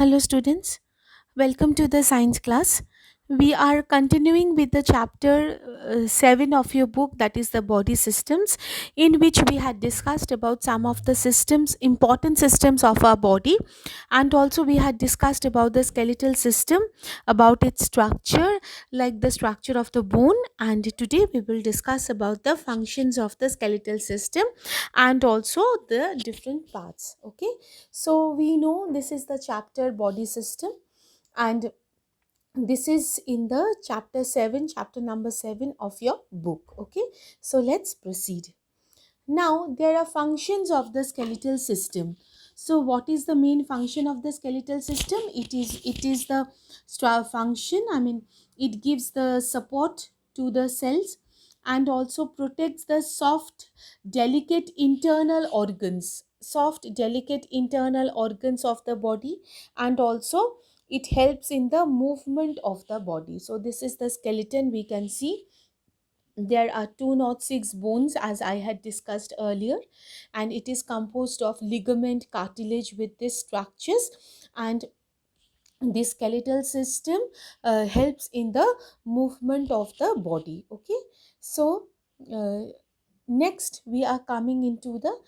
Hello, students. Welcome to the science class. We are continuing with the chapter 7 of your book, that is the body systems, in which we had discussed about some of the systems, important systems of our body, and also we had discussed about the skeletal system, about its structure, like the structure of the bone. And today we will discuss about the functions of the skeletal system and also the different parts. Okay, so we know this is the chapter body system, and this is in the chapter 7, chapter number 7 of your book. Okay, so let's proceed. Now there are functions of the skeletal system. So what is the main function of the skeletal system? It is the function, I mean, it gives the support to the cells and also protects the soft delicate internal organs of the body, and also it helps in the movement of the body. So this is the skeleton. We can see there are 206 bones, as I had discussed earlier, and it is composed of ligament, cartilage with these structures. And the skeletal system helps in the movement of the body. Okay, so uh, next we are coming into the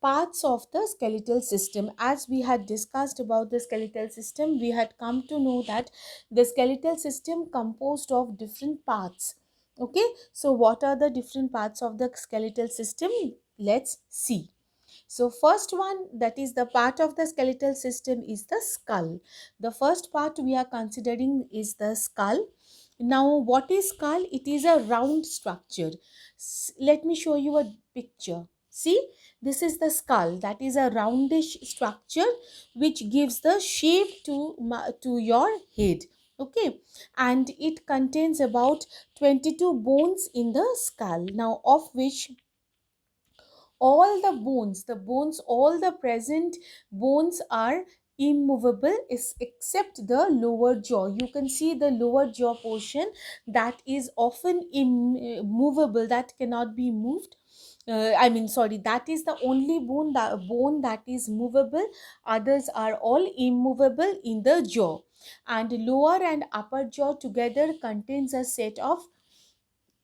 parts of the skeletal system. As we had discussed about the skeletal system, we had come to know that the skeletal system composed of different parts. Okay, so what are the different parts of the skeletal system? Let's see. So first one, that is the part of the skeletal system, is the skull. The first part we are considering is the skull. Now what is skull? It is a round structure. Let me show you a picture. See, this is the skull. That is a roundish structure which gives the shape to your head. Okay, and it contains about 22 bones in the skull. Now, of which all the present bones are immovable, is except the lower jaw. You can see the lower jaw portion, that is often immovable, that cannot be moved. I mean, sorry, that is the only bone that is movable. Others are all immovable in the jaw. And lower and upper jaw together contains a set of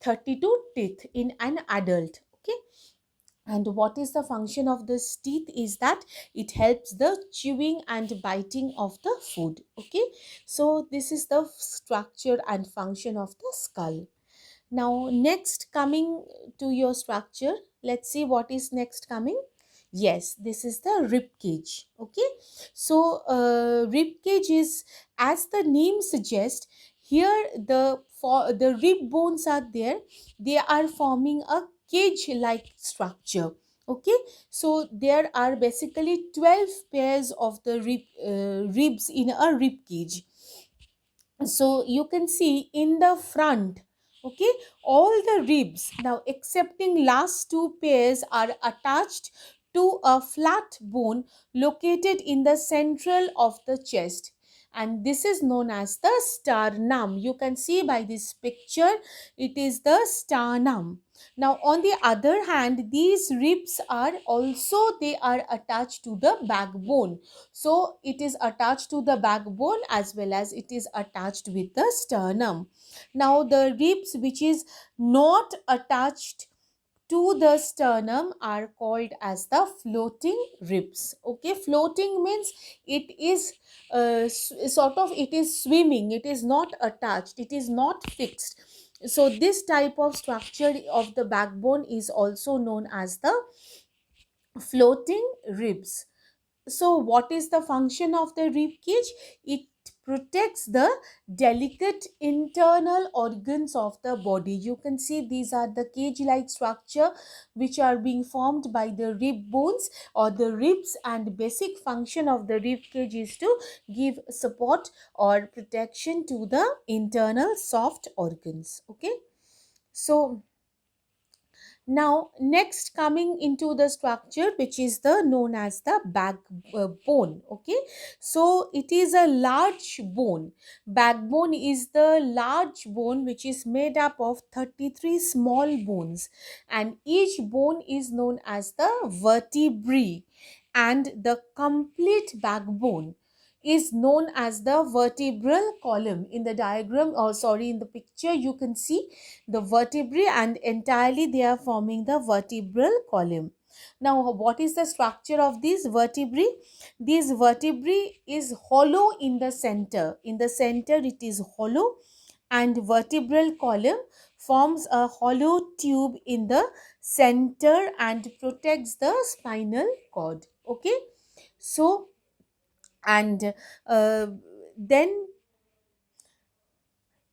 32 teeth in an adult. Okay, and what is the function of this teeth is that it helps the chewing and biting of the food. Okay, so this is the structure and function of the skull. Now next, coming to your structure, let's see what is next coming. Yes, this is the rib cage. Okay, so rib cage is, as the name suggests, here the rib bones are there. They are forming a cage like structure. Okay, so there are basically 12 pairs of the ribs in a rib cage. So you can see in the front, okay, all the ribs, now excepting last two pairs, are attached to a flat bone located in the central of the chest, and this is known as the sternum. You can see by this picture, it is the sternum. Now on the other hand, these ribs are also, they are attached to the backbone. So it is attached to the backbone as well as it is attached with the sternum. Now the ribs which is not attached to the sternum are called as the floating ribs. Okay, floating means it is sort of, it is swimming, it is not attached, it is not fixed. So this type of structure of the backbone is also known as the floating ribs. So what is the function of the rib cage? It protects the delicate internal organs of the body. You can see these are the cage like structure which are being formed by the rib bones or the ribs, and basic function of the rib cage is to give support or protection to the internal soft organs. Okay, so now next, coming into the structure which is the known as the backbone. Okay, so it is a large bone. Backbone is the large bone which is made up of 33 small bones, and each bone is known as the vertebrae. And the complete backbone is known as the vertebral column. In the diagram, or sorry, in the picture, you can see the vertebrae, and entirely they are forming the vertebral column. Now, what is the structure of these vertebrae? These vertebrae is hollow in the center. In the center, it is hollow, and vertebral column forms a hollow tube in the center and protects the spinal cord. Okay, so and uh, then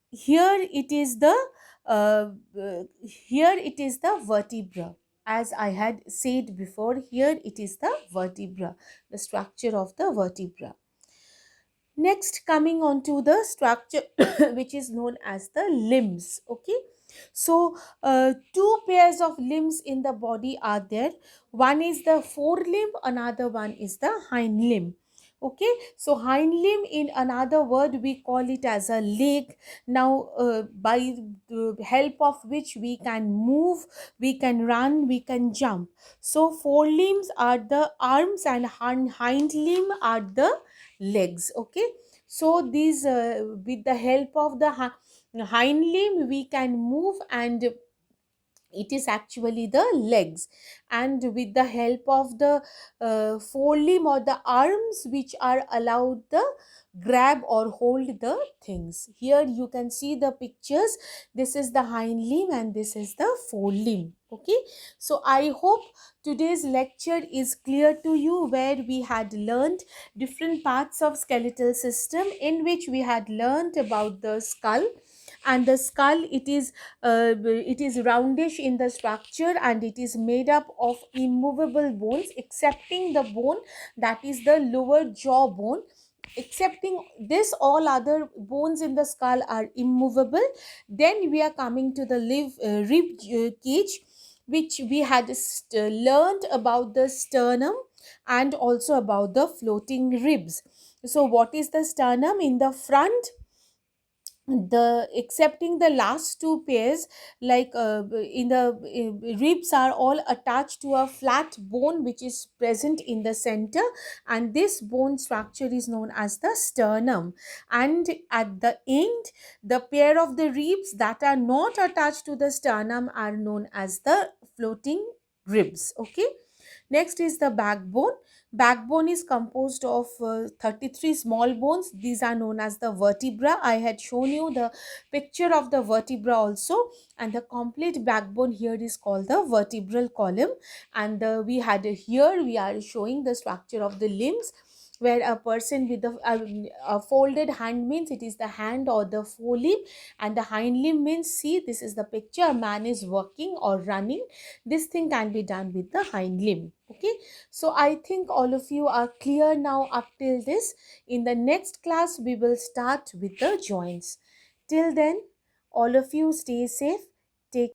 here it is the uh, here it is the vertebra. As I had said before, here it is the vertebra, the structure of the vertebra. Next, coming on to the structure which is known as the limbs. Okay, so two pairs of limbs in the body are there. One is the forelimb, another one is the hind limb. Okay, so hind limb, in another word, we call it as a leg. Now, by the help of which we can move, we can run, we can jump. So forelimbs are the arms, and hind limb are the legs. Okay, so these with the help of the hind limb we can move, and it is actually the legs, and with the help of the forelimb or the arms, which are allowed the grab or hold the things. Here you can see the pictures. This is the hind limb and this is the forelimb. Okay, so I hope today's lecture is clear to you, where we had learned different parts of skeletal system, in which we had learned about the skull. And the skull, it is roundish in the structure, and it is made up of immovable bones, excepting the bone that is the lower jaw bone. Excepting this, all other bones in the skull are immovable. Then we are coming to the rib cage, which we had learned about the sternum, and also about the floating ribs. So what is the sternum? In the front, the excepting the last two pairs, like in the ribs are all attached to a flat bone which is present in the center, and this bone structure is known as the sternum. And at the end, the pair of the ribs that are not attached to the sternum are known as the floating ribs. Okay, next is the backbone. Backbone is composed of 33 small bones. These are known as the vertebra. I had shown you the picture of the vertebra also, and the complete backbone here is called the vertebral column. And here we are showing the structure of the limbs, where a person with a folded hand means it is the hand or the forelimb, and the hind limb means, see, this is the picture, a man is walking or running. This thing can be done with the hind limb. Okay, so I think all of you are clear now up till this. In the next class we will start with the joints. Till then, all of you stay safe,